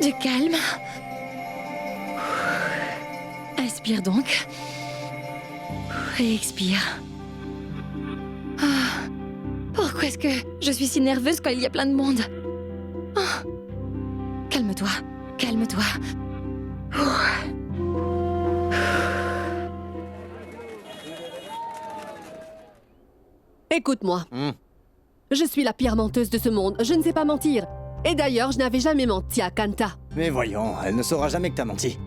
Du calme. Inspire donc. Et expire. Ah. Pourquoi est-ce que je suis si nerveuse quand il y a plein de monde? Ah. Calme-toi, calme-toi. Écoute-moi. Je suis la pire menteuse de ce monde. Je ne sais pas mentir. Et d'ailleurs, je n'avais jamais menti à Kanta. Mais voyons, elle ne saura jamais que t'as menti.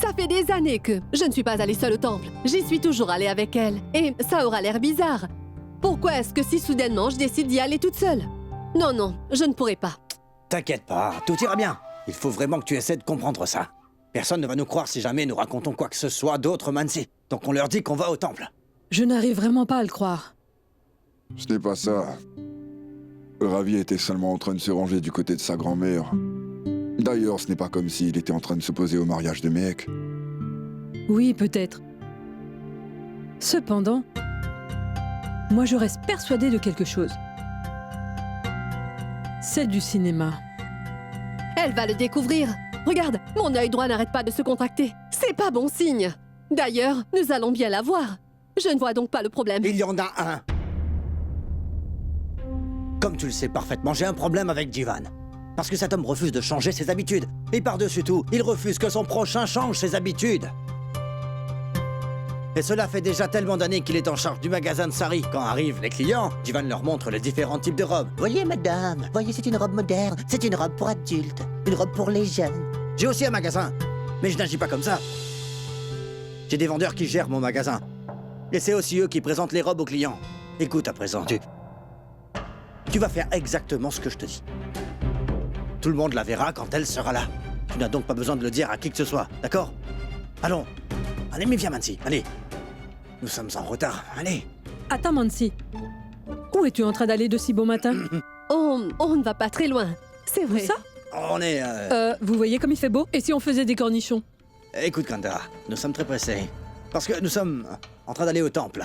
Ça fait des années que je ne suis pas allée seule au temple. J'y suis toujours allée avec elle. Et ça aura l'air bizarre. Pourquoi est-ce que si soudainement je décide d'y aller toute seule? Non, non, je ne pourrai pas. T'inquiète pas, tout ira bien. Il faut vraiment que tu essaies de comprendre ça. Personne ne va nous croire si jamais nous racontons quoi que ce soit d'autre, Mansi. Donc on leur dit qu'on va au temple. Je n'arrive vraiment pas à le croire. Ce n'est pas ça. Ravi était seulement en train de se ranger du côté de sa grand-mère. D'ailleurs, ce n'est pas comme s'il était en train de s'opposer au mariage de Mehek. Oui, peut-être. Cependant, moi je reste persuadée de quelque chose. C'est du cinéma. Elle va le découvrir. Regarde, mon œil droit n'arrête pas de se contracter. C'est pas bon signe. D'ailleurs, nous allons bien la voir. Je ne vois donc pas le problème. Il y en a un. Comme tu le sais parfaitement, j'ai un problème avec Jivan. Parce que cet homme refuse de changer ses habitudes. Et par-dessus tout, il refuse que son prochain change ses habitudes. Et cela fait déjà tellement d'années qu'il est en charge du magasin de Sari. Quand arrivent les clients, Jivan leur montre les différents types de robes. Voyez, madame, voyez, c'est une robe moderne, c'est une robe pour adultes, une robe pour les jeunes. J'ai aussi un magasin, mais je n'agis pas comme ça. J'ai des vendeurs qui gèrent mon magasin. Et c'est aussi eux qui présentent les robes aux clients. Écoute à présent, tu vas faire exactement ce que je te dis. Tout le monde la verra quand elle sera là. Tu n'as donc pas besoin de le dire à qui que ce soit, d'accord? Allons. Allez, mais viens, Mansi, allez. Nous sommes en retard, allez. Attends, Mansi. Où es-tu en train d'aller de si beau matin? On ne va pas très loin. C'est vrai. Ça? On est... Vous voyez comme il fait beau? Et si on faisait des cornichons? Écoute, Kanda, nous sommes très pressés. Parce que nous sommes en train d'aller au temple.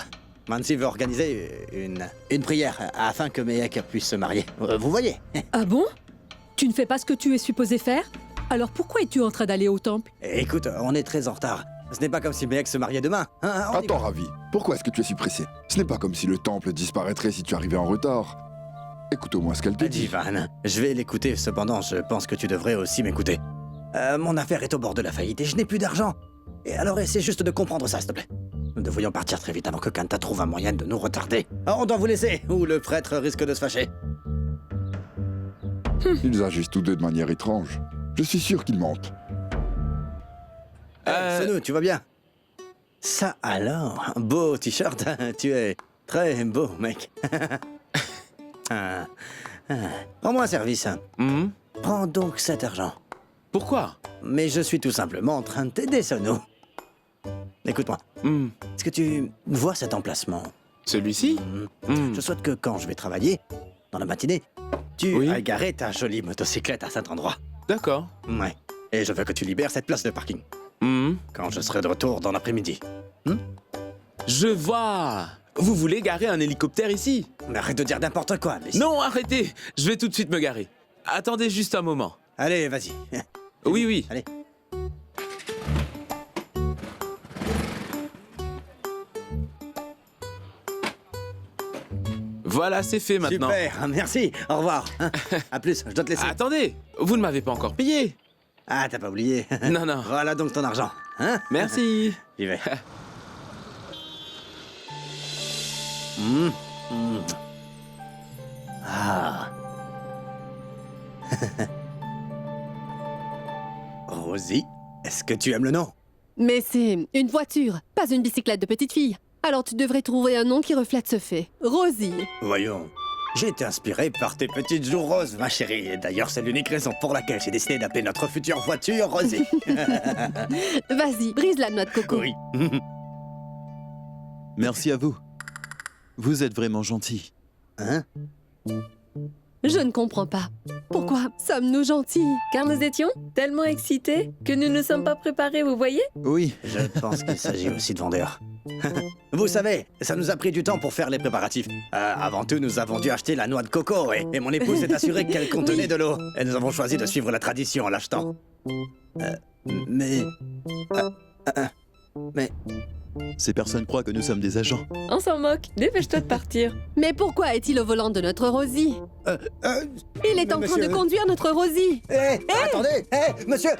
Mansi veut organiser une prière afin que Mehek puisse se marier. Vous voyez? Ah bon? Tu ne fais pas ce que tu es supposé faire? Alors pourquoi es-tu en train d'aller au temple? Écoute, on est très en retard. Ce n'est pas comme si Mehek se mariait demain. Hein, on y Attends, va. Ravi, pourquoi est-ce que tu es si pressé? Ce n'est pas comme si le temple disparaîtrait si tu arrivais en retard. Écoute au moins ce qu'elle te dit. Jivan, je vais l'écouter, cependant, je pense que tu devrais aussi m'écouter. Mon affaire est au bord de la faillite et je n'ai plus d'argent. Et alors essaie juste de comprendre ça, s'il te plaît. Nous devrions partir très vite avant que Kanta trouve un moyen de nous retarder. On doit vous laisser, ou le prêtre risque de se fâcher. Ils agissent tous deux de manière étrange. Je suis sûr qu'ils mentent. Sonu, tu vas bien? Ça alors, beau t-shirt, tu es très beau, mec. Rends-moi un service. Prends donc cet argent. Pourquoi? Mais je suis tout simplement en train de t'aider, Sonu. Écoute-moi, est-ce que tu vois cet emplacement? Celui-ci? Je souhaite que quand je vais travailler, dans la matinée, tu Oui. ailles garer ta jolie motocyclette à cet endroit. D'accord. Ouais. Et je veux que tu libères cette place de parking. Quand je serai de retour dans l'après-midi. Je vois. Vous voulez garer un hélicoptère ici? Mais arrête de dire n'importe quoi, mais... Non, arrêtez. Je vais tout de suite me garer. Attendez juste un moment. Allez, vas-y. Oui, oui. Allez. Voilà, c'est fait maintenant. Super, merci. Au revoir. À plus, je dois te laisser. Attendez, vous ne m'avez pas encore payé. Ah, t'as pas oublié. Non, non. Voilà donc ton argent. Hein? Merci. J'y vais. Ah. Rosie, est-ce que tu aimes le nom? Mais c'est une voiture, pas une bicyclette de petite fille. Alors tu devrais trouver un nom qui reflète ce fait. Rosie. Voyons. J'ai été inspiré par tes petites joues roses, ma chérie. Et d'ailleurs, c'est l'unique raison pour laquelle j'ai décidé d'appeler notre future voiture Rosie. Vas-y, brise la noix de coco. Oui. Merci à vous. Vous êtes vraiment gentil. Hein? Je ne comprends pas. Pourquoi sommes-nous gentils? Car nous étions tellement excités que nous ne sommes pas préparés, vous voyez? Oui, Je pense qu'il s'agit aussi de vendeurs. Vous savez, ça nous a pris du temps pour faire les préparatifs. Avant tout, nous avons dû acheter la noix de coco et mon épouse s'est assurée qu'elle contenait de l'eau. Et nous avons choisi de suivre la tradition en l'achetant. Mais... Ces personnes croient que nous sommes des agents. On s'en moque. Dépêche-toi de partir. Mais pourquoi est-il au volant de notre Rosie? Il est en train de monsieur- conduire notre Rosie. Attendez monsieur,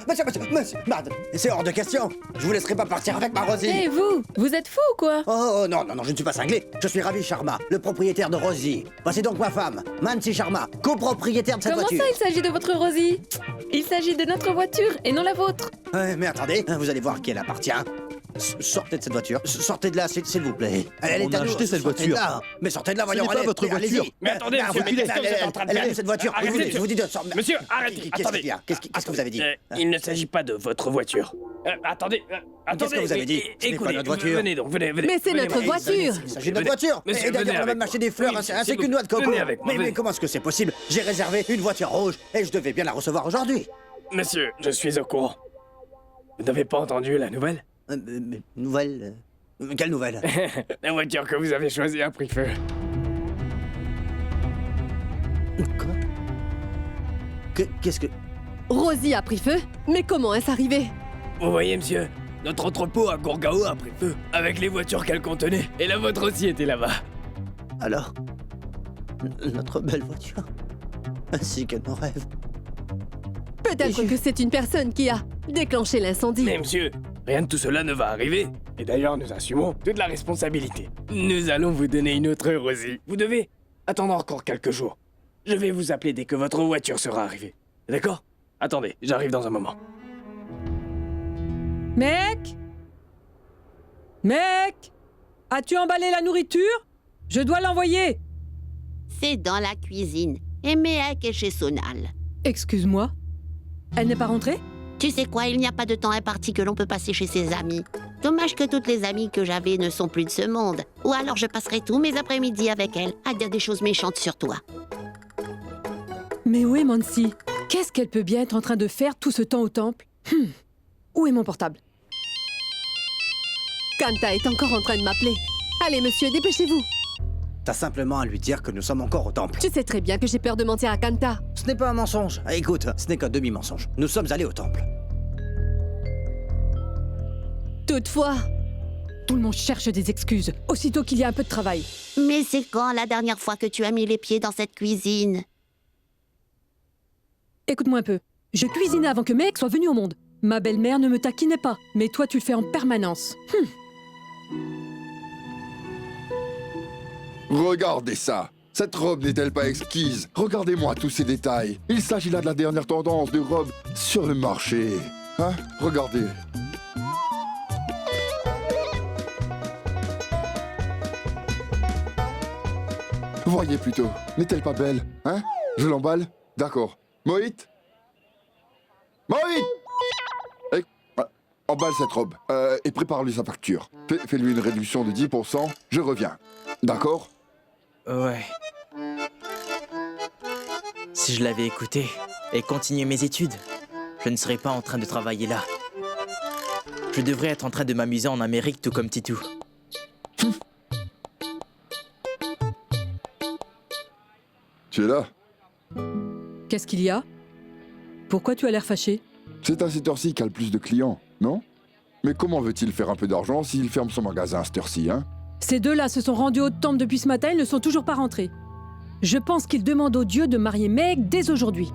Merde, c'est hors de question. Je vous laisserai pas partir avec ma Rosie. Hé, vous êtes fou ou quoi? Oh non, je ne suis pas cinglé. Je suis Ravi Sharma, le propriétaire de Rosie. Voici donc ma femme, Mansi Sharma, copropriétaire de cette Comment voiture. ça, il s'agit de votre Rosie? Il s'agit de notre voiture et non la vôtre. Mais attendez, vous allez voir qui elle appartient. Sortez de cette voiture. Sortez de là, s'il vous plaît. Elle On est a à nous. acheté cette Sortez voiture. de là. Mais sortez de là, voyons. n'est pas allez, votre allez-y. voiture. Mais attendez, monsieur, reculez, qu'est-ce que vous êtes en train de elle est faire où cette voiture? Arrêtez, Je vous dis de sortir. Monsieur, arrêtez, Qu'est-ce attendez. qu'il y a? Qu'est-ce que vous avez dit? Il ne s'agit pas de votre voiture. Attendez, Qu'est-ce que vous avez dit? Ce n'est pas Écoutez, notre voiture. venez donc, venez. Mais c'est venez, notre venez. voiture. Il s'agit de notre voiture. Monsieur, Et d'ailleurs, venez on a même avec acheté des fleurs moi. Oui, ainsi s'il qu'une vous noix de coco. venez avec moi, Mais venez. comment est-ce que c'est possible? J'ai réservé une voiture rouge et je devais bien la recevoir aujourd'hui. Monsieur, je suis au courant. Vous n'avez pas entendu la nouvelle? Nouvelle? Quelle nouvelle? La voiture que vous avez choisie a pris feu. Quoi? Qu'est-ce que... Rosie a pris feu? Mais comment est-ce arrivé? Vous voyez, monsieur, notre entrepôt à Gourgao a pris feu, avec les voitures qu'elle contenait. Et la vôtre aussi était là-bas. Alors? Notre belle voiture? Ainsi que nos rêves. Peut-être que c'est une personne qui a déclenché l'incendie. Mais monsieur, rien de tout cela ne va arriver. Et d'ailleurs, nous assumons toute la responsabilité. Nous allons vous donner une autre Rosie. Vous devez attendre encore quelques jours. Je vais vous appeler dès que votre voiture sera arrivée. D'accord? Attendez, j'arrive dans un moment. Mec? As-tu emballé la nourriture? Je dois l'envoyer. C'est dans la cuisine. Et Méhek est chez Sonal. Excuse-moi. Elle n'est pas rentrée? Tu sais quoi, il n'y a pas de temps imparti que l'on peut passer chez ses amis. Dommage que toutes les amies que j'avais ne sont plus de ce monde. Ou alors je passerai tous mes après-midi avec elle à dire des choses méchantes sur toi. Mais où est Mansi? Qu'est-ce qu'elle peut bien être en train de faire tout ce temps au temple? Où est mon portable? Kanta est encore en train de m'appeler. Allez, monsieur, dépêchez-vous. T'as simplement à lui dire que nous sommes encore au temple. Tu sais très bien que j'ai peur de mentir à Kanta. Ce n'est pas un mensonge. Écoute, ce n'est qu'un demi-mensonge. Nous sommes allés au temple. Toutefois, Tout le monde cherche des excuses, aussitôt qu'il y a un peu de travail. Mais c'est quand la dernière fois que tu as mis les pieds dans cette cuisine? Écoute-moi un peu. Je cuisinais avant que Meg soit venue au monde. Ma belle-mère ne me taquinait pas, mais toi tu le fais en permanence. Regardez ça. Cette robe n'est-elle pas exquise? Regardez-moi tous ces détails. Il s'agit là de la dernière tendance de robe sur le marché. Hein? Regardez. Voyez plutôt. N'est-elle pas belle? Hein? Je l'emballe? D'accord. Moït? Moït! Emballe cette robe et prépare-lui sa facture. Fais-lui une réduction de 10%, je reviens. D'accord? Ouais. Si je l'avais écouté et continué mes études, je ne serais pas en train de travailler là. Je devrais être en train de m'amuser en Amérique tout comme Titou. Tu es là? Qu'est-ce qu'il y a? Pourquoi tu as l'air fâché? C'est à cette heure-ci qu'il y a le plus de clients, non? Mais comment veut-il faire un peu d'argent s'il ferme son magasin à cette heure-ci, hein? Ces deux-là se sont rendus au temple depuis ce matin, ils ne sont toujours pas rentrés. Je pense qu'ils demandent au dieu de marier Meg dès aujourd'hui.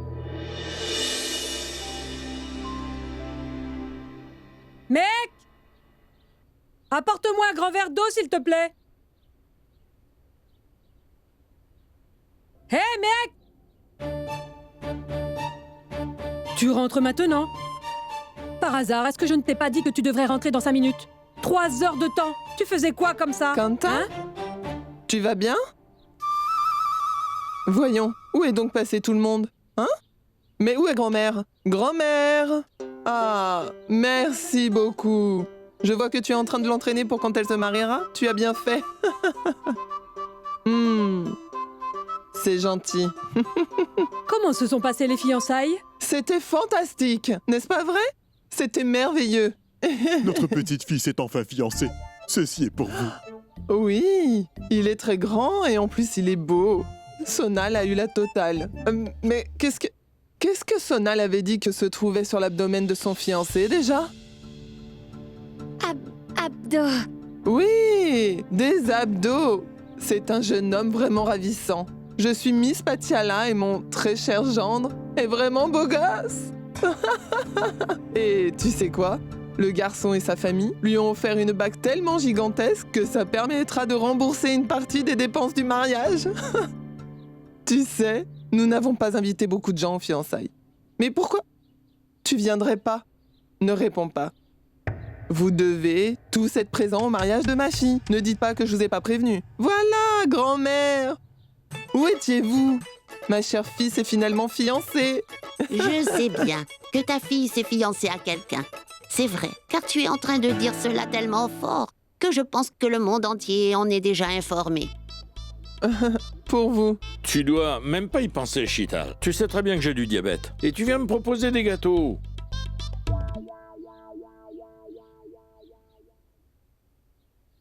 Meg! Apporte-moi un grand verre d'eau, s'il te plaît. Hé, Meg! Tu rentres maintenant? Par hasard, est-ce que je ne t'ai pas dit que tu devrais rentrer dans 5 minutes? 3 heures de temps. Tu faisais quoi comme ça? Kanta? Hein? Tu vas bien? Voyons, où est donc passé tout le monde? Hein? Mais où est grand-mère? Grand-mère! Ah, merci beaucoup. Je vois que tu es en train de l'entraîner pour quand elle se mariera. Tu as bien fait. C'est gentil. Comment se sont passées les fiançailles? C'était fantastique, n'est-ce pas vrai? C'était merveilleux. Notre petite fille s'est enfin fiancée. Ceci est pour vous. Oui, il est très grand et en plus il est beau. Sonal a eu la totale. Mais qu'est-ce que Sonal avait dit que se trouvait sur l'abdomen de son fiancé déjà? Abdo. Oui, des abdos. C'est un jeune homme vraiment ravissant. Je suis Miss Patiala et mon très cher gendre est vraiment beau gosse. Et tu sais quoi? Le garçon et sa famille lui ont offert une bague tellement gigantesque que ça permettra de rembourser une partie des dépenses du mariage. Tu sais, nous n'avons pas invité beaucoup de gens aux fiançailles. Mais pourquoi tu viendrais pas? Ne réponds pas. Vous devez tous être présents au mariage de ma fille. Ne dites pas que je vous ai pas prévenu. Voilà, grand-mère! Où étiez-vous? Ma chère fille s'est finalement fiancée. Je sais bien que ta fille s'est fiancée à quelqu'un. C'est vrai, car tu es en train de dire cela tellement fort que je pense que le monde entier en est déjà informé. Pour vous. Tu dois même pas y penser, Chital. Tu sais très bien que j'ai du diabète. Et tu viens me proposer des gâteaux.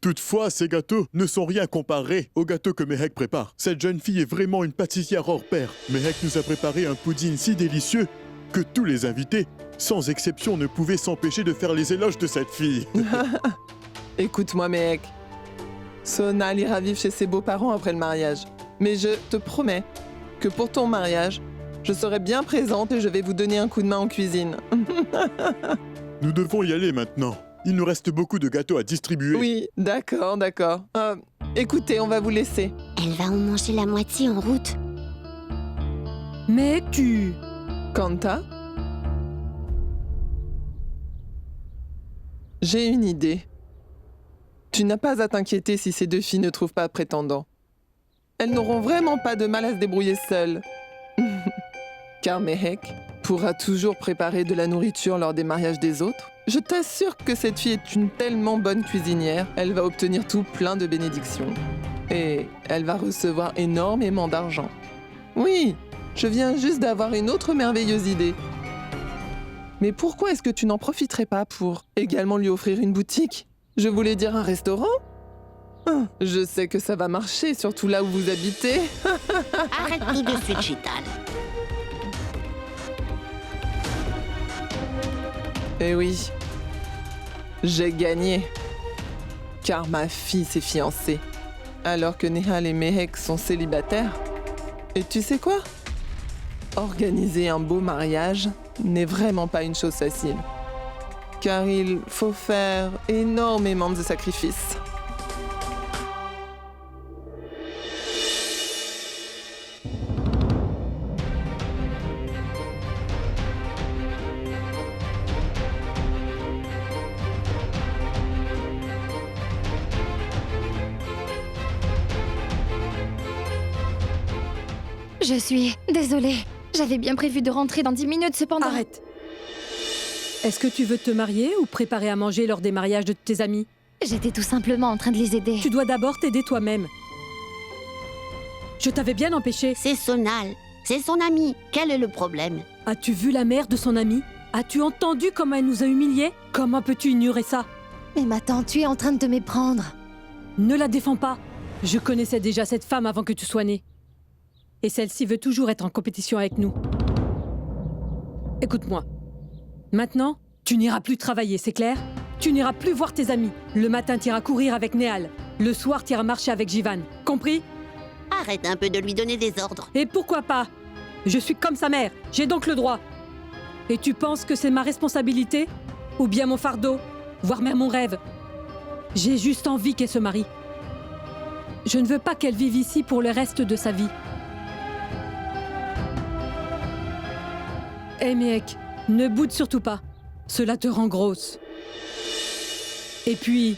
Toutefois, ces gâteaux ne sont rien comparés aux gâteaux que Mehek prépare. Cette jeune fille est vraiment une pâtissière hors pair. Mehek nous a préparé un pudding si délicieux que tous les invités, sans exception, ne pouvaient s'empêcher de faire les éloges de cette fille. Écoute-moi, mec. Sonal ira vivre chez ses beaux-parents après le mariage. Mais je te promets que pour ton mariage, je serai bien présente et je vais vous donner un coup de main en cuisine. Nous devons y aller maintenant. Il nous reste beaucoup de gâteaux à distribuer. Oui, d'accord. Écoutez, on va vous laisser. Elle va en manger la moitié en route. Mais tu... Kanta? J'ai une idée. Tu n'as pas à t'inquiéter si ces deux filles ne trouvent pas prétendant. Elles n'auront vraiment pas de mal à se débrouiller seules. Car Mehek pourra toujours préparer de la nourriture lors des mariages des autres. Je t'assure que cette fille est une tellement bonne cuisinière, elle va obtenir tout plein de bénédictions. Et elle va recevoir énormément d'argent. Oui, je viens juste d'avoir une autre merveilleuse idée. Mais pourquoi est-ce que tu n'en profiterais pas pour également lui offrir une boutique? Je voulais dire un restaurant? Je sais que ça va marcher, surtout là où vous habitez. Arrête tout de suite, Chital. Eh oui, j'ai gagné. Car ma fille s'est fiancée, alors que Nehal et Mehek sont célibataires. Et tu sais quoi? Organiser un beau mariage n'est vraiment pas une chose facile. Car il faut faire énormément de sacrifices. Je suis désolée. J'avais bien prévu de rentrer dans 10 minutes cependant. Arrête. Est-ce que tu veux te marier ou préparer à manger lors des mariages de tes amis? J'étais tout simplement en train de les aider. Tu dois d'abord t'aider toi-même. Je t'avais bien empêché. C'est Sonal. C'est son ami. Quel est le problème? As-tu vu la mère de son ami? As-tu entendu comment elle nous a humiliés? Comment peux-tu ignorer ça? Mais ma tante, tu es en train de te méprendre. Ne la défends pas. Je connaissais déjà cette femme avant que tu sois née. Et celle-ci veut toujours être en compétition avec nous. Écoute-moi. Maintenant, tu n'iras plus travailler, c'est clair? Tu n'iras plus voir tes amis. Le matin, tu iras courir avec Nehal. Le soir, tu iras marcher avec Jivan. Compris? Arrête un peu de lui donner des ordres. Et pourquoi pas? Je suis comme sa mère. J'ai donc le droit. Et tu penses que c'est ma responsabilité? Ou bien mon fardeau? Voire même mon rêve? J'ai juste envie qu'elle se marie. Je ne veux pas qu'elle vive ici pour le reste de sa vie. Hé Mehek, ne boude surtout pas. Cela te rend grosse. Et puis,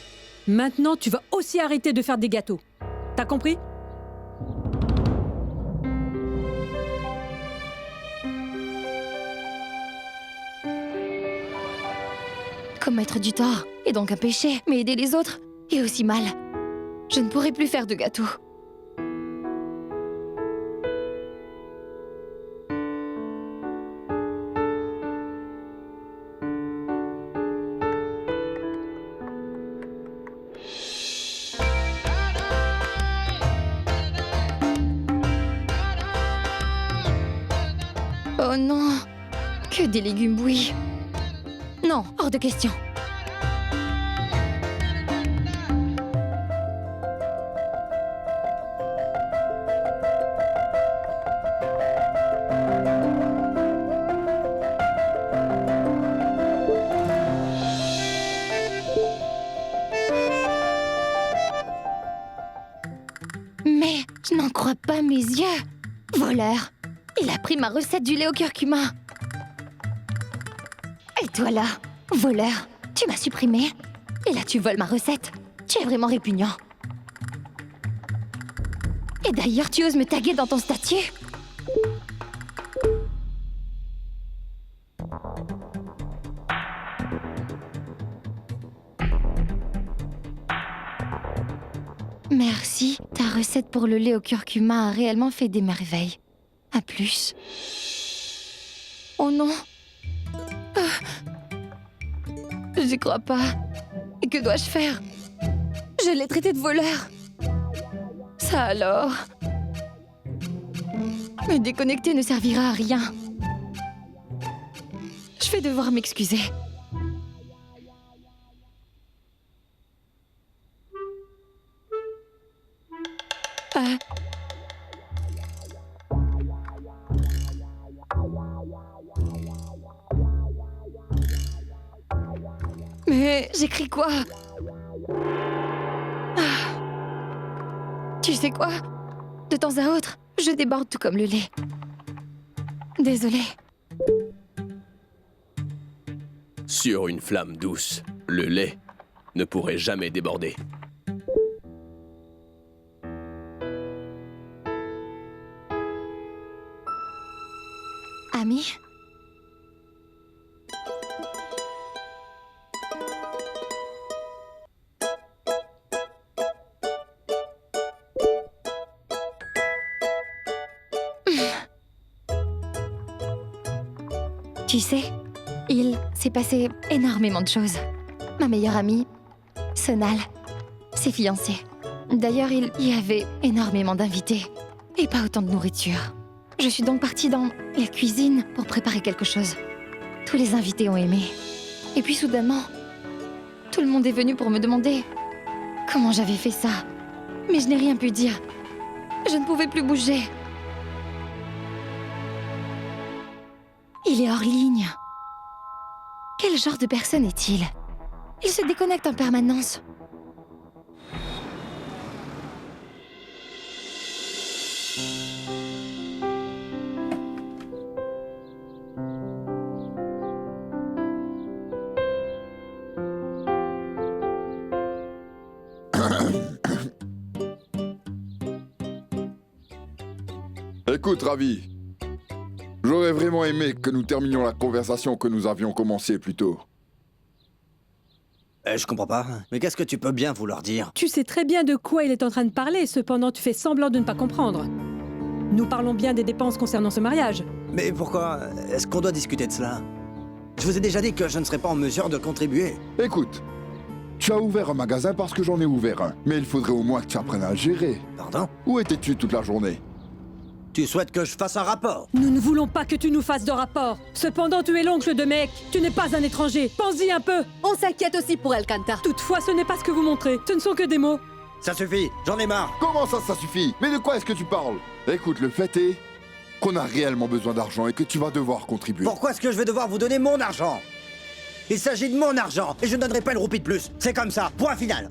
maintenant, tu vas aussi arrêter de faire des gâteaux. T'as compris? Commettre du tort est donc un péché, mais aider les autres est aussi mal. Je ne pourrai plus faire de gâteaux. Que des légumes bouillis. Non, hors de question. Mais je n'en crois pas mes yeux. Voleur. Il a pris ma recette du lait au curcuma. Et toi là, voleur, tu m'as supprimé. Et là tu voles ma recette. Tu es vraiment répugnant. Et d'ailleurs tu oses me taguer dans ton statut. Merci, ta recette pour le lait au curcuma a réellement fait des merveilles. À plus. Oh non. J'y crois pas. Et que dois-je faire? Je l'ai traité de voleur. Ça alors? Me déconnecter ne servira à rien. Je vais devoir m'excuser. Mais j'écris quoi? Tu sais quoi? De temps à autre, je déborde tout comme le lait. Désolée. Sur une flamme douce, le lait ne pourrait jamais déborder. Ami? Tu sais, il s'est passé énormément de choses. Ma meilleure amie, Sonal, s'est fiancée. D'ailleurs, il y avait énormément d'invités. Et pas autant de nourriture. Je suis donc partie dans la cuisine pour préparer quelque chose. Tous les invités ont aimé. Et puis soudainement, tout le monde est venu pour me demander comment j'avais fait ça. Mais je n'ai rien pu dire. Je ne pouvais plus bouger. Il est hors ligne. Quel genre de personne est-il? Il se déconnecte en permanence. Écoute, Ravi. J'aurais vraiment aimé que nous terminions la conversation que nous avions commencée plus tôt. Je comprends pas. Mais qu'est-ce que tu peux bien vouloir dire? Tu sais très bien de quoi il est en train de parler, cependant tu fais semblant de ne pas comprendre. Nous parlons bien des dépenses concernant ce mariage. Mais pourquoi est-ce qu'on doit discuter de cela? Je vous ai déjà dit que je ne serais pas en mesure de contribuer. Écoute, tu as ouvert un magasin parce que j'en ai ouvert un. Mais il faudrait au moins que tu apprennes à le gérer. Pardon? Où étais-tu toute la journée? Tu souhaites que je fasse un rapport? Nous ne voulons pas que tu nous fasses de rapport. Cependant, tu es l'oncle de Mehek. Tu n'es pas un étranger. Pense-y un peu. On s'inquiète aussi pour elle, Kanta. Toutefois, ce n'est pas ce que vous montrez. Ce ne sont que des mots. Ça suffit, j'en ai marre. Comment ça suffit? Mais de quoi est-ce que tu parles? Écoute, le fait est qu'on a réellement besoin d'argent et que tu vas devoir contribuer. Pourquoi est-ce que je vais devoir vous donner mon argent? Il s'agit de mon argent et je ne donnerai pas une roupie de plus. C'est comme ça, point final.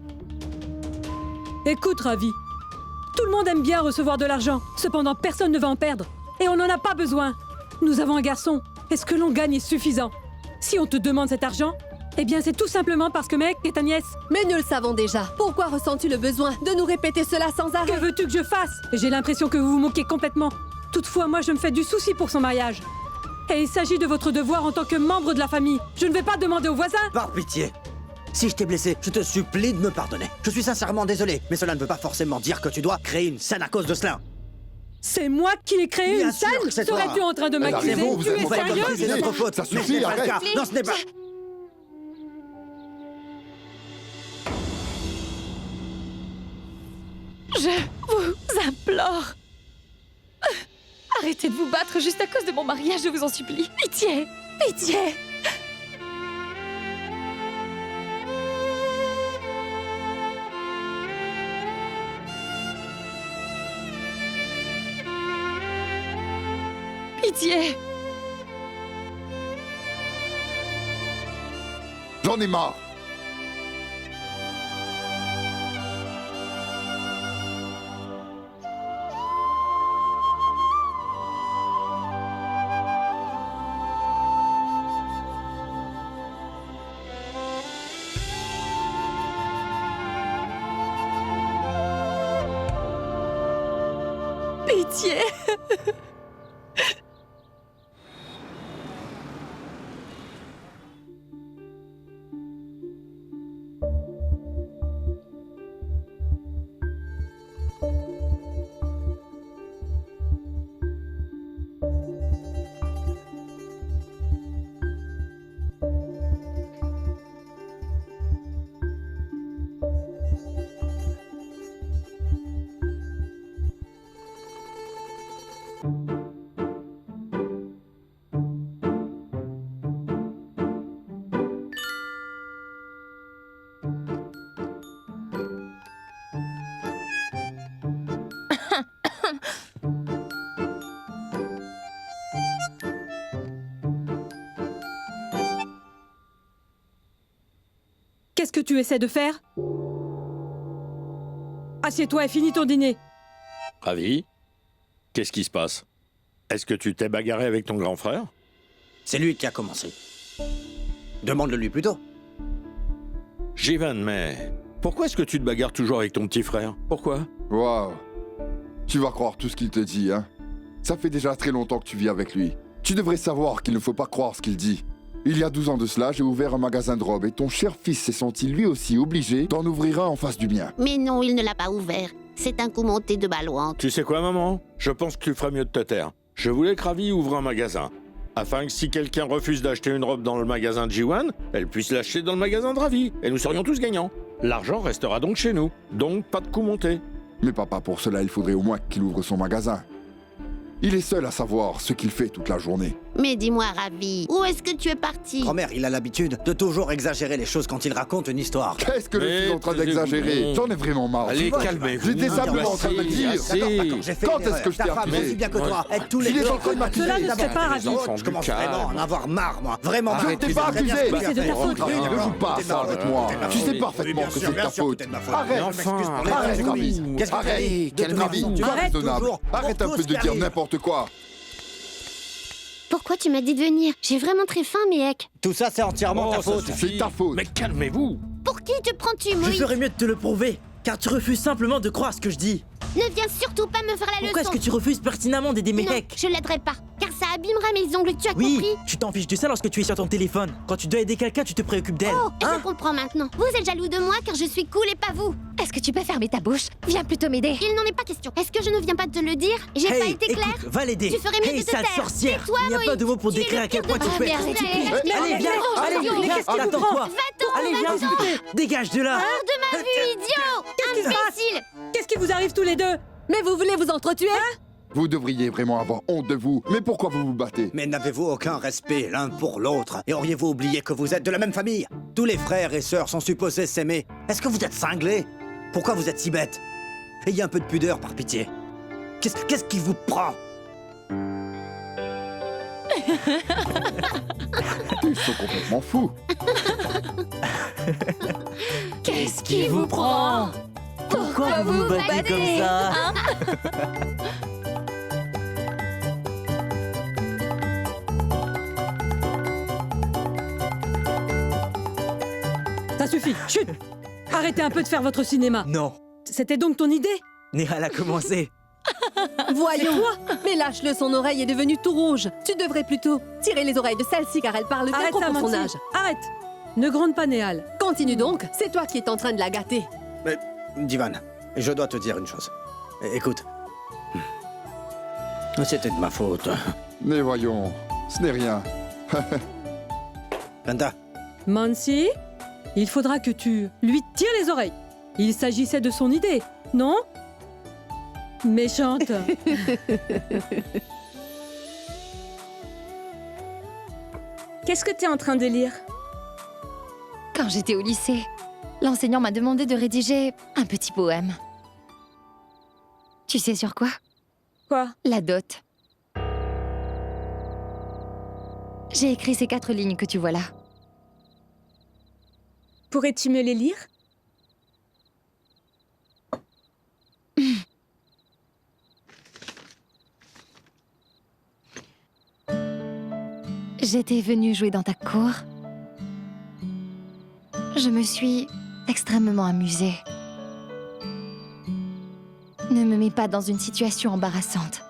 Écoute, Ravi. Tout le monde aime bien recevoir de l'argent. Cependant, personne ne va en perdre. Et on n'en a pas besoin. Nous avons un garçon. Et ce que l'on gagne est suffisant. Si on te demande cet argent, eh bien c'est tout simplement parce que Mehek est ta nièce. Mais nous le savons déjà. Pourquoi ressens-tu le besoin de nous répéter cela sans arrêt? Que veux-tu que je fasse? J'ai l'impression que vous vous moquez complètement. Toutefois, moi je me fais du souci pour son mariage. Et il s'agit de votre devoir en tant que membre de la famille. Je ne vais pas demander aux voisins. Par pitié. Si je t'ai blessé, je te supplie de me pardonner. Je suis sincèrement désolé, mais cela ne veut pas forcément dire que tu dois créer une scène à cause de cela. C'est moi qui ai créé Bien une sûr scène? que c'est toi. Serais-tu en train de m'accuser? Tu es sérieux? C'est notre faute. Ça suffit, Mais ce n'est pas le arrête. cas. Non, ce n'est pas... Je vous implore. Arrêtez de vous battre juste à cause de mon mariage, je vous en supplie. Pitié! Pitié! Pitié! J'en ai marre. Pitié! Qu'est-ce que tu essaies de faire? Assieds-toi et finis ton dîner. Ravi? Qu'est-ce qui se passe? Est-ce que tu t'es bagarré avec ton grand frère? C'est lui qui a commencé. Demande-le lui plutôt. Jivan, mais pourquoi est-ce que tu te bagarres toujours avec ton petit frère? Pourquoi? Waouh. Tu vas croire tout ce qu'il te dit, hein? Ça fait déjà très longtemps que tu vis avec lui. Tu devrais savoir qu'il ne faut pas croire ce qu'il dit. Il y a 12 ans de cela, j'ai ouvert un magasin de robes et ton cher fils s'est senti lui aussi obligé d'en ouvrir un en face du mien. Mais non, il ne l'a pas ouvert. C'est un coup monté de Balouante. Tu sais quoi, maman? Je pense que tu ferais mieux de te taire. Je voulais que Ravi ouvre un magasin, afin que si quelqu'un refuse d'acheter une robe dans le magasin de Jiwan, elle puisse l'acheter dans le magasin de Ravi, et nous serions tous gagnants. L'argent restera donc chez nous, donc pas de coup monté. Mais papa, pour cela, il faudrait au moins qu'il ouvre son magasin. Il est seul à savoir ce qu'il fait toute la journée. Mais dis-moi, Ravi, où est-ce que tu es parti? Grand-mère, il a l'habitude de toujours exagérer les choses quand il raconte une histoire. Qu'est-ce que je suis en train d'exagérer? J'en ai vraiment marre. Allez, calmez-vous. J'étais simplement en train de dire. Quand est-ce que je t'ai accusé? Aussi bien que toi, être tous les Il est deux. en train de m'accuser. Cela ne se fait pas, Ravi. Je commence vraiment à en avoir marre, moi. Vraiment. Je ne t'ai pas accusé. C'est de ta faute. Ne joue pas à ça avec moi. Tu sais parfaitement que c'est de ta faute. Arrête. Arrête, Ravi. Arrête. Calmez-vous. Tu es raisonnable. Arrête un peu de dire n'importe quoi. Pourquoi tu m'as dit de venir? J'ai vraiment très faim, Méhek. Tout ça, c'est entièrement ta faute. C'est ta faute. Mais calmez-vous. Pour qui te prends-tu, Je Moïse? ferais mieux de te le prouver, car tu refuses simplement de croire ce que je dis. Ne viens surtout pas me faire la Pourquoi est-ce leçon. que tu refuses pertinemment d'aider Non, Mehek? je l'aiderai pas, car ça abîmera mes ongles, tu as Oui, compris? tu t'en fiches de ça lorsque tu es sur ton téléphone. Quand tu dois aider quelqu'un, tu te préoccupes d'elle. Oh, je comprends maintenant. Vous êtes jaloux de moi car je suis cool et pas vous. Est-ce que tu peux fermer ta bouche? Viens plutôt m'aider. Il n'en est pas question. Est-ce que je ne viens pas de te le dire? J'ai pas été claire? Écoute, va l'aider. Tu ferais mieux Hey, de te sale taire. sorcière. Tais-toi, Il n'y a pas Moïse. de mots pour Tu es décrire le à quel pire point de tu tous. peux être Arrête, ridicule. arrête, Allez, viens, allez, arrête, viens, arrête, attends-toi. Va-t'en, Allez, viens, va-t'en. dégage de là. Hors de ma vue, idiot! Imbécile! Qu'est-ce qui vous arrive tous les deux? Mais vous voulez vous entretuer? Vous devriez vraiment avoir honte de vous. Mais pourquoi vous vous battez? Mais n'avez-vous aucun respect l'un pour l'autre? Et auriez-vous oublié que vous êtes de la même famille? Tous les frères et sœurs sont supposés s'aimer. Est-ce que vous êtes cinglés? Pourquoi vous êtes si bêtes? Ayez un peu de pudeur, par pitié. Qu'est-ce qui vous prend? Ils sont complètement fous. Qu'est-ce qui vous prend? Pourquoi vous vous battez comme ça? Ça suffit, chut! Arrêtez un peu de faire votre cinéma. Non, C'était donc ton idée? Nehal a commencé. Voyons. Mais lâche-le, son oreille est devenue tout rouge. Tu devrais plutôt tirer les oreilles de celle-ci car elle parle bien Arrête trop ça, pour son Mansi. âge. Arrête! Ne gronde pas, Nehal. Continue donc, c'est toi qui es en train de la gâter. Mais, Divan, je dois te dire une chose. Écoute. C'était de ma faute. Mais voyons, ce n'est rien. Panda, Mansi, il faudra que tu lui tires les oreilles. Il s'agissait de son idée, non? Méchante. Qu'est-ce que t'es en train de lire? Quand j'étais au lycée, l'enseignant m'a demandé de rédiger un petit poème. Tu sais sur quoi? Quoi? La dot. J'ai écrit ces 4 lignes que tu vois là. Pourrais-tu me les lire? J'étais venue jouer dans ta cour. Je me suis extrêmement amusée. Ne me mets pas dans une situation embarrassante.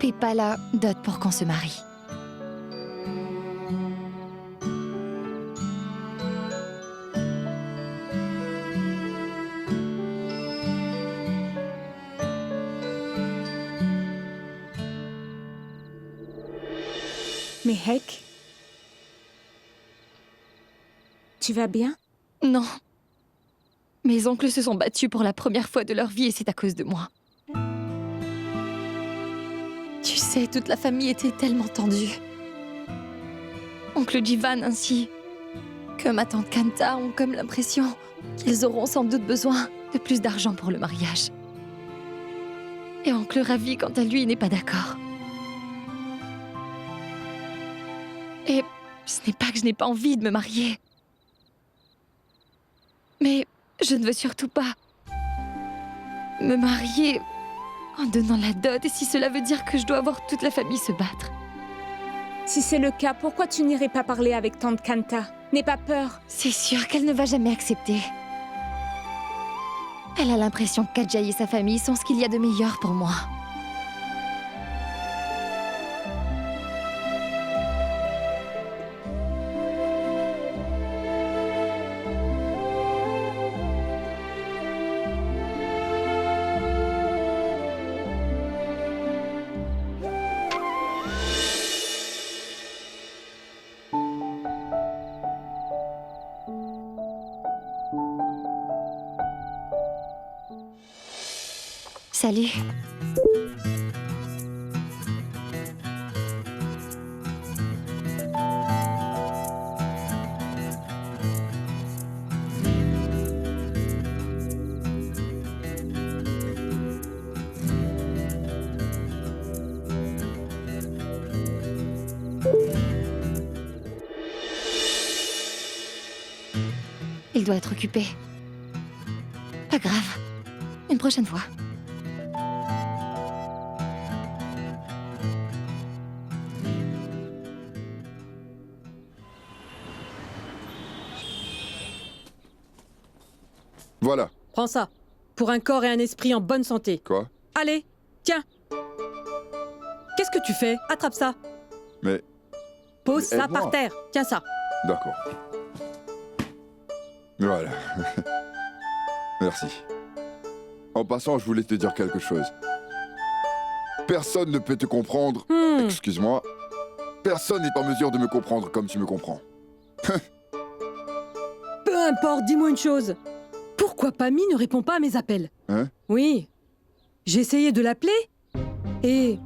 Paie pas la dot pour qu'on se marie. Mehek? Tu vas bien? Non. Mes oncles se sont battus pour la première fois de leur vie et c'est à cause de moi. Tu sais, toute la famille était tellement tendue. Oncle Jivan ainsi que ma tante Kanta ont comme l'impression qu'ils auront sans doute besoin de plus d'argent pour le mariage. Et oncle Ravi, quant à lui, n'est pas d'accord. Et ce n'est pas que je n'ai pas envie de me marier. Mais je ne veux surtout pas me marier en donnant la dot, et si cela veut dire que je dois voir toute la famille se battre. Si c'est le cas, pourquoi tu n'irais pas parler avec tante Kanta? N'aie pas peur. C'est sûr qu'elle ne va jamais accepter. Elle a l'impression que Kadjai et sa famille sont ce qu'il y a de meilleur pour moi. Salut. Il doit être occupé. Pas grave. Une prochaine fois. Voilà. Prends ça. Pour un corps et un esprit en bonne santé. Quoi? Allez, tiens. Qu'est-ce que tu fais? Attrape ça. Mais... Pose ça aide-moi. par terre. Tiens ça. D'accord. Voilà. Merci. En passant, je voulais te dire quelque chose. Personne ne peut te comprendre. Excuse-moi. Personne n'est en mesure de me comprendre comme tu me comprends. Peu importe, dis-moi une chose. Pourquoi Pammy ne répond pas à mes appels? Hein? Oui. J'ai essayé de l'appeler et...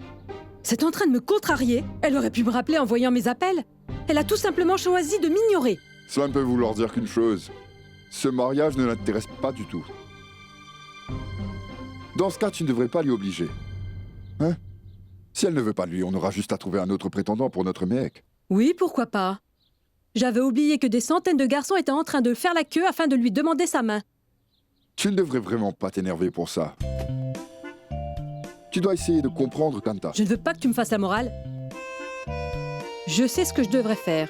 c'est en train de me contrarier. Elle aurait pu me rappeler en voyant mes appels. Elle a tout simplement choisi de m'ignorer. Cela ne peut vouloir dire qu'une chose. Ce mariage ne l'intéresse pas du tout. Dans ce cas, tu ne devrais pas l'y obliger. Hein? Si elle ne veut pas de lui, on aura juste à trouver un autre prétendant pour notre mec. Oui, pourquoi pas. J'avais oublié que des centaines de garçons étaient en train de faire la queue afin de lui demander sa main. Tu ne devrais vraiment pas t'énerver pour ça. Tu dois essayer de comprendre, Kanta. Je ne veux pas que tu me fasses la morale. Je sais ce que je devrais faire.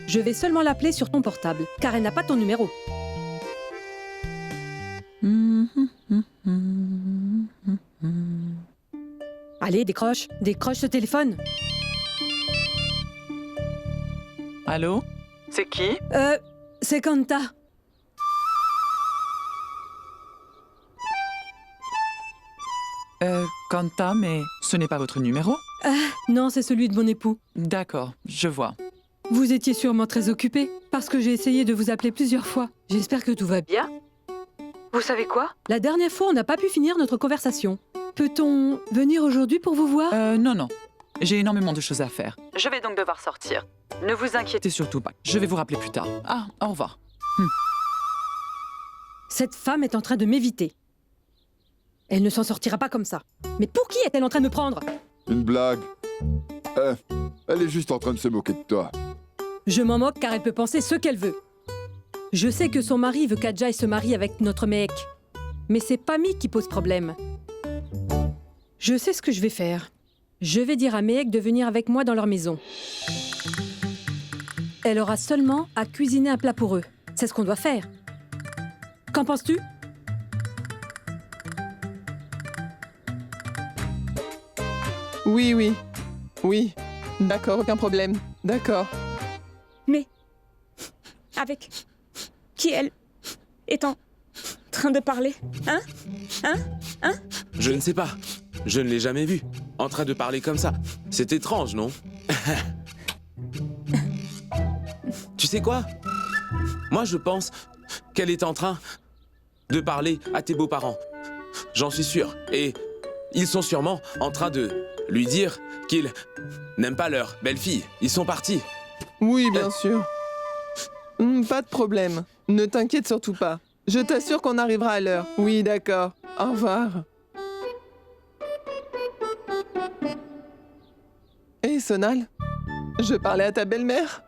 Je vais seulement l'appeler sur ton portable, car elle n'a pas ton numéro. Allez, décroche ce téléphone. Allô? C'est qui? C'est Kanta. Kanta, mais ce n'est pas votre numéro? Non, c'est celui de mon époux. D'accord, je vois. Vous étiez sûrement très occupé, parce que j'ai essayé de vous appeler plusieurs fois. J'espère que tout va bien. Vous savez quoi? La dernière fois, on n'a pas pu finir notre conversation. Peut-on venir aujourd'hui pour vous voir? Non. J'ai énormément de choses à faire. Je vais donc devoir sortir. Ne vous inquiétez surtout pas. Je vais vous rappeler plus tard. Ah, au revoir. Cette femme est en train de m'éviter. Elle ne s'en sortira pas comme ça. Mais pour qui est-elle en train de me prendre? Une blague. Elle est juste en train de se moquer de toi. Je m'en moque car elle peut penser ce qu'elle veut. Je sais que son mari veut qu'Ajay se marie avec notre Mehek. Mais c'est Pami qui pose problème. Je sais ce que je vais faire. Je vais dire à Mehek de venir avec moi dans leur maison. Elle aura seulement à cuisiner un plat pour eux. C'est ce qu'on doit faire. Qu'en penses-tu? Oui. Oui. D'accord, aucun problème. D'accord. Mais avec qui elle est en train de parler? Hein? Je ne sais pas. Je ne l'ai jamais vue. En train de parler comme ça. C'est étrange, non? Tu sais quoi? Moi, je pense qu'elle est en train de parler à tes beaux-parents. J'en suis sûr. Et ils sont sûrement en train de lui dire qu'ils n'aiment pas leur belle-fille. Ils sont partis. Oui, bien sûr. Pas de problème. Ne t'inquiète surtout pas. Je t'assure qu'on arrivera à l'heure. Oui, d'accord. Au revoir. Hé, Sonal, je parlais à ta belle-mère.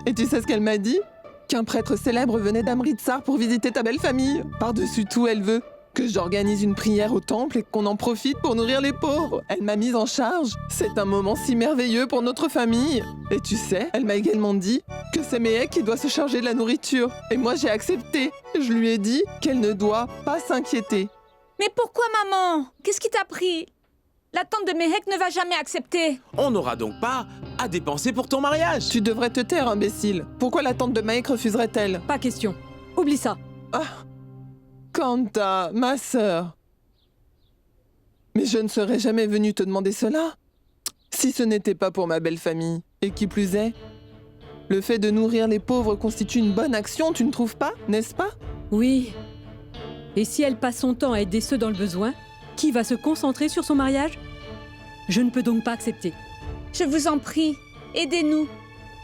Et tu sais ce qu'elle m'a dit? Qu'un prêtre célèbre venait d'Amritsar pour visiter ta belle famille. Par-dessus tout, elle veut que j'organise une prière au temple et qu'on en profite pour nourrir les pauvres. Elle m'a mise en charge. C'est un moment si merveilleux pour notre famille. Et tu sais, elle m'a également dit que c'est Mehek qui doit se charger de la nourriture. Et moi, j'ai accepté. Je lui ai dit qu'elle ne doit pas s'inquiéter. Mais pourquoi, maman? Qu'est-ce qui t'a pris? La tante de Mehek ne va jamais accepter. On n'aura donc pas à dépenser pour ton mariage. Tu devrais te taire, imbécile. Pourquoi la tante de Mehek refuserait-elle? Pas question. Oublie ça. Ah, Kanta, ma sœur. Mais je ne serais jamais venue te demander cela si ce n'était pas pour ma belle famille. Et qui plus est, le fait de nourrir les pauvres constitue une bonne action, tu ne trouves pas, n'est-ce pas? Oui. Et si elle passe son temps à aider ceux dans le besoin, qui va se concentrer sur son mariage? Je ne peux donc pas accepter. Je vous en prie, aidez-nous.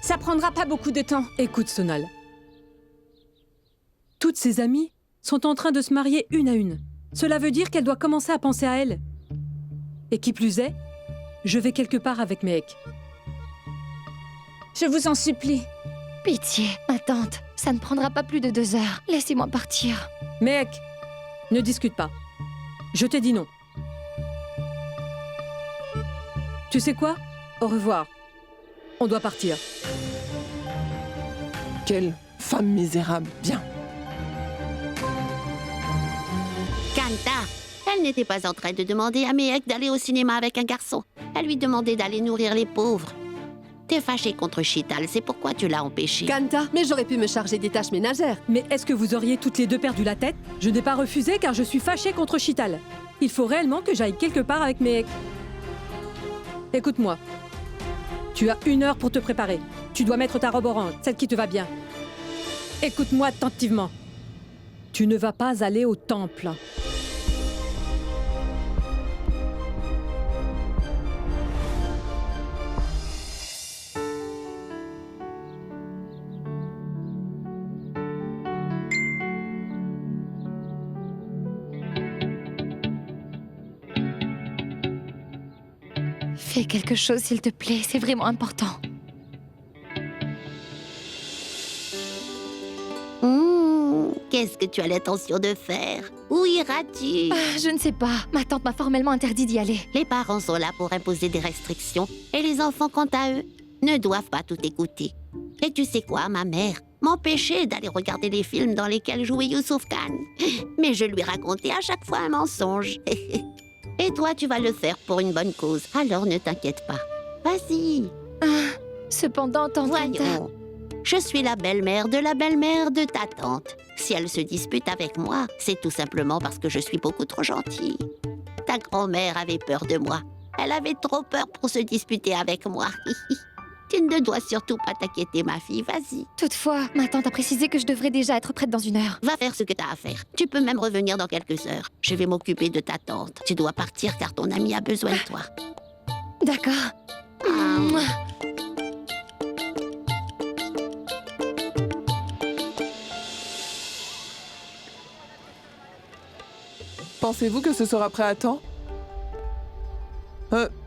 Ça prendra pas beaucoup de temps. Écoute, Sonal. Toutes ses amies sont en train de se marier une à une. Cela veut dire qu'elle doit commencer à penser à elle. Et qui plus est, je vais quelque part avec Mehek. Je vous en supplie. Pitié, ma tante. Ça ne prendra pas plus de 2 heures. Laissez-moi partir. Mehek, ne discute pas. Je t'ai dit non. Tu sais quoi? Au revoir. On doit partir. Quelle femme misérable. Bien. Kanta, elle n'était pas en train de demander à Mehek d'aller au cinéma avec un garçon. Elle lui demandait d'aller nourrir les pauvres. T'es fâché contre Chital, c'est pourquoi tu l'as empêché. Kanta, mais j'aurais pu me charger des tâches ménagères. Mais est-ce que vous auriez toutes les deux perdu la tête? Je n'ai pas refusé car je suis fâchée contre Chital. Il faut réellement que j'aille quelque part avec Mehek. Écoute-moi. Tu as 1 heure pour te préparer. Tu dois mettre ta robe orange, celle qui te va bien. Écoute-moi attentivement. Tu ne vas pas aller au temple. Fais quelque chose, s'il te plaît. C'est vraiment important. Qu'est-ce que tu as l'intention de faire? Où iras-tu? Je ne sais pas. Ma tante m'a formellement interdit d'y aller. Les parents sont là pour imposer des restrictions. Et les enfants, quant à eux, ne doivent pas tout écouter. Et tu sais quoi, ma mère m'empêchait d'aller regarder les films dans lesquels jouait Youssouf Khan. Mais je lui racontais à chaque fois un mensonge. Et toi, tu vas le faire pour une bonne cause. Alors ne t'inquiète pas. Vas-y. Cependant, tante Kanta... Voyons. Je suis la belle-mère de ta tante. Si elle se dispute avec moi, c'est tout simplement parce que je suis beaucoup trop gentille. Ta grand-mère avait peur de moi. Elle avait trop peur pour se disputer avec moi. Tu ne dois surtout pas t'inquiéter, ma fille, vas-y. Toutefois, ma tante a précisé que je devrais déjà être prête dans 1 heure. Va faire ce que t'as à faire. Tu peux même revenir dans quelques heures. Je vais m'occuper de ta tante. Tu dois partir car ton ami a besoin de toi. D'accord. Pensez-vous que ce sera prêt à temps?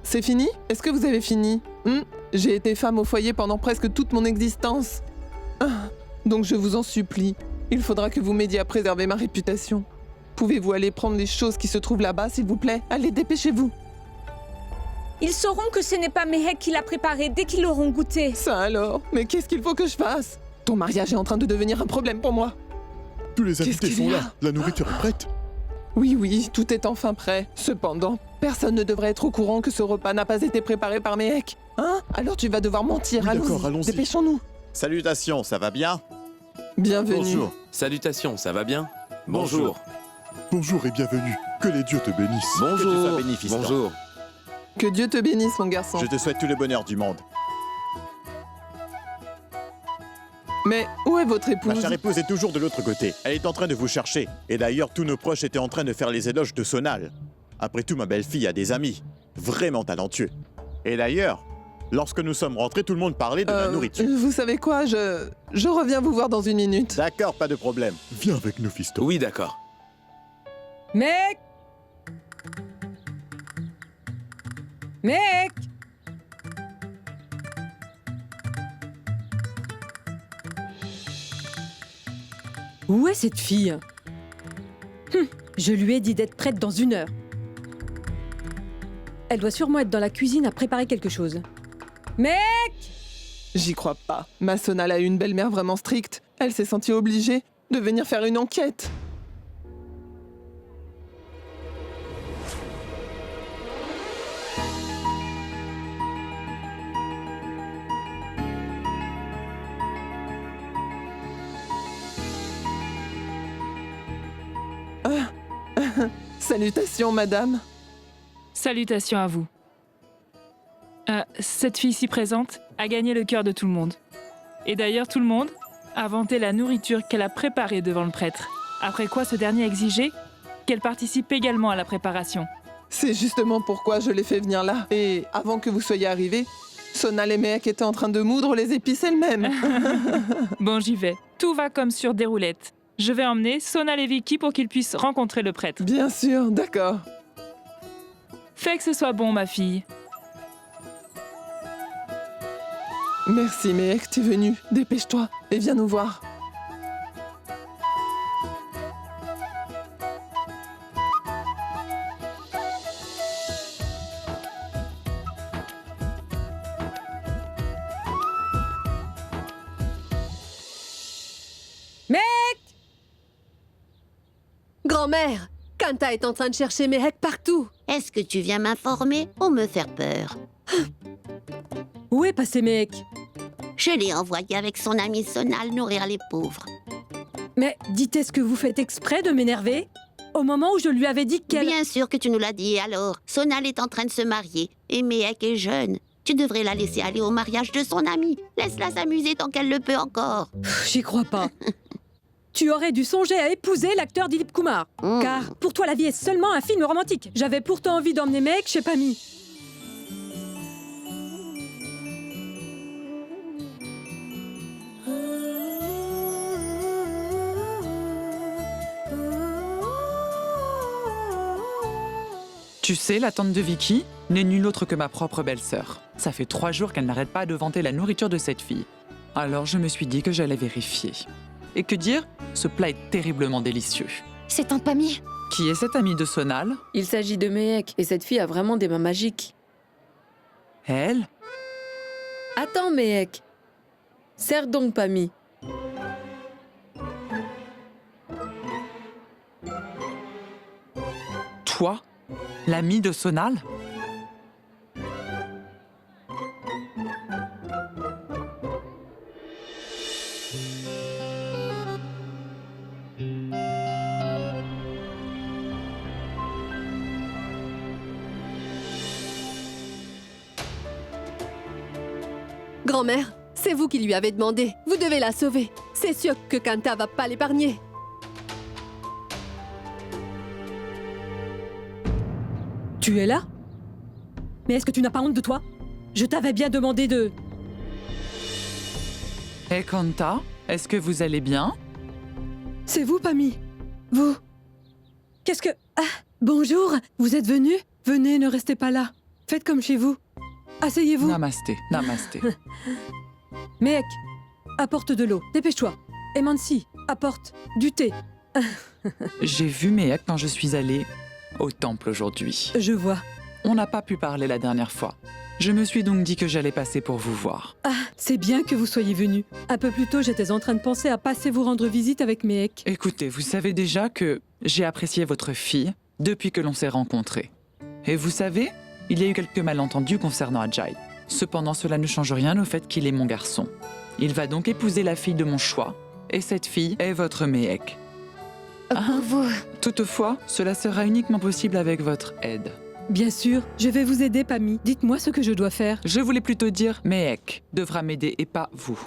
C'est fini? Est-ce que vous avez fini? J'ai été femme au foyer pendant presque toute mon existence. Donc je vous en supplie, il faudra que vous m'aidiez à préserver ma réputation. Pouvez-vous aller prendre les choses qui se trouvent là-bas, s'il vous plaît? Allez, dépêchez-vous. Ils sauront que ce n'est pas Mehek qui l'a préparé dès qu'ils l'auront goûté. Ça alors? Mais qu'est-ce qu'il faut que je fasse? Ton mariage est en train de devenir un problème pour moi. Tous les invités qu'il sont y a là. La nourriture est prête. Oui, tout est enfin prêt. Cependant, personne ne devrait être au courant que ce repas n'a pas été préparé par Mehek. Hein? Alors tu vas devoir mentir. Oui, d'accord, allons-y. Dépêchons-nous. Salutations, ça va bien? Bienvenue. Bonjour. Salutations, ça va bien? Bonjour. Bonjour et bienvenue. Que les dieux te bénissent. Que tu sois Bonjour. béni, fiston. Bonjour. Que Dieu te bénisse, mon garçon. Je te souhaite tout le bonheur du monde. Mais où est votre Ma épouse? chère épouse est toujours de l'autre côté. Elle est en train de vous chercher. Et d'ailleurs, tous nos proches étaient en train de faire les éloges de Sonal. Après tout, ma belle-fille a des amis. Vraiment talentueux. Et d'ailleurs, lorsque nous sommes rentrés, tout le monde parlait de la nourriture. Vous savez quoi? Je reviens vous voir dans une minute. D'accord, pas de problème. Viens avec nous, fiston. Oui, d'accord. Mec! Mec! Où est cette fille? Je lui ai dit d'être prête dans 1 heure. Elle doit sûrement être dans la cuisine à préparer quelque chose. Mec! J'y crois pas. Ma Sonal a eu une belle-mère vraiment stricte. Elle s'est sentie obligée de venir faire une enquête. Salutations, madame. Salutations à vous. Cette fille si présente a gagné le cœur de tout le monde. Et d'ailleurs, tout le monde a vanté la nourriture qu'elle a préparée devant le prêtre. Après quoi, ce dernier a exigé qu'elle participe également à la préparation. C'est justement pourquoi je l'ai fait venir là. Et avant que vous soyez arrivés, Sonal et Mehek étaient en train de moudre les épices elles-mêmes. Bon, j'y vais. Tout va comme sur des roulettes. Je vais emmener Sonal et Vicky pour qu'ils puissent rencontrer le prêtre. Bien sûr, d'accord. Fais que ce soit bon, ma fille. Merci, Mehek, t'es venu. Dépêche-toi et viens nous voir. Mehek! Grand-mère, Kanta est en train de chercher Mehek partout. Est-ce que tu viens m'informer ou me faire peur? Où est passé Mehek? Je l'ai envoyé avec son ami Sonal nourrir les pauvres. Mais dites, est-ce que vous faites exprès de m'énerver? Au moment où je lui avais dit qu'elle... Bien sûr que tu nous l'as dit, et alors? Sonal est en train de se marier, et Mehek est jeune. Tu devrais la laisser aller au mariage de son ami. Laisse-la s'amuser tant qu'elle le peut encore. J'y crois pas. Tu aurais dû songer à épouser l'acteur Dilip Kumar. Car pour toi, la vie est seulement un film romantique. J'avais pourtant envie d'emmener Mehek chez Pami. Tu sais, la tante de Vicky n'est nulle autre que ma propre belle-sœur. Ça fait 3 jours qu'elle n'arrête pas de vanter la nourriture de cette fille. Alors je me suis dit que j'allais vérifier. Et que dire? Ce plat est terriblement délicieux. C'est tante Pami. Qui est cette amie de Sonal? Il s'agit de Mehek, et cette fille a vraiment des mains magiques. Elle? Attends, Mehek. Serre donc, Pami. Toi? L'amie de Sonal? Grand-mère, c'est vous qui lui avez demandé. Vous devez la sauver. C'est sûr que Kanta va pas l'épargner. Tu es là? Mais est-ce que tu n'as pas honte de toi? Je t'avais bien demandé de... Et Kanta, est-ce que vous allez bien? C'est vous, Pammy? Vous? Qu'est-ce que... Ah, bonjour, vous êtes venu? Venez, ne restez pas là. Faites comme chez vous. Asseyez-vous. Namasté, namasté. Mehek, apporte de l'eau, dépêche-toi. Et Mansi, apporte du thé. J'ai vu Mehek quand je suis allée au temple aujourd'hui. Je vois. On n'a pas pu parler la dernière fois. Je me suis donc dit que j'allais passer pour vous voir. Ah, c'est bien que vous soyez venu. Un peu plus tôt, j'étais en train de penser à passer vous rendre visite avec Mehek. Écoutez, vous savez déjà que j'ai apprécié votre fille depuis que l'on s'est rencontrés. Et vous savez, il y a eu quelques malentendus concernant Ajay. Cependant, cela ne change rien au fait qu'il est mon garçon. Il va donc épouser la fille de mon choix. Et cette fille est votre Mehek. Pour vous. Toutefois, cela sera uniquement possible avec votre aide. Bien sûr, je vais vous aider, Pammy. Dites-moi ce que je dois faire. Je voulais plutôt dire Mehek devra m'aider et pas vous.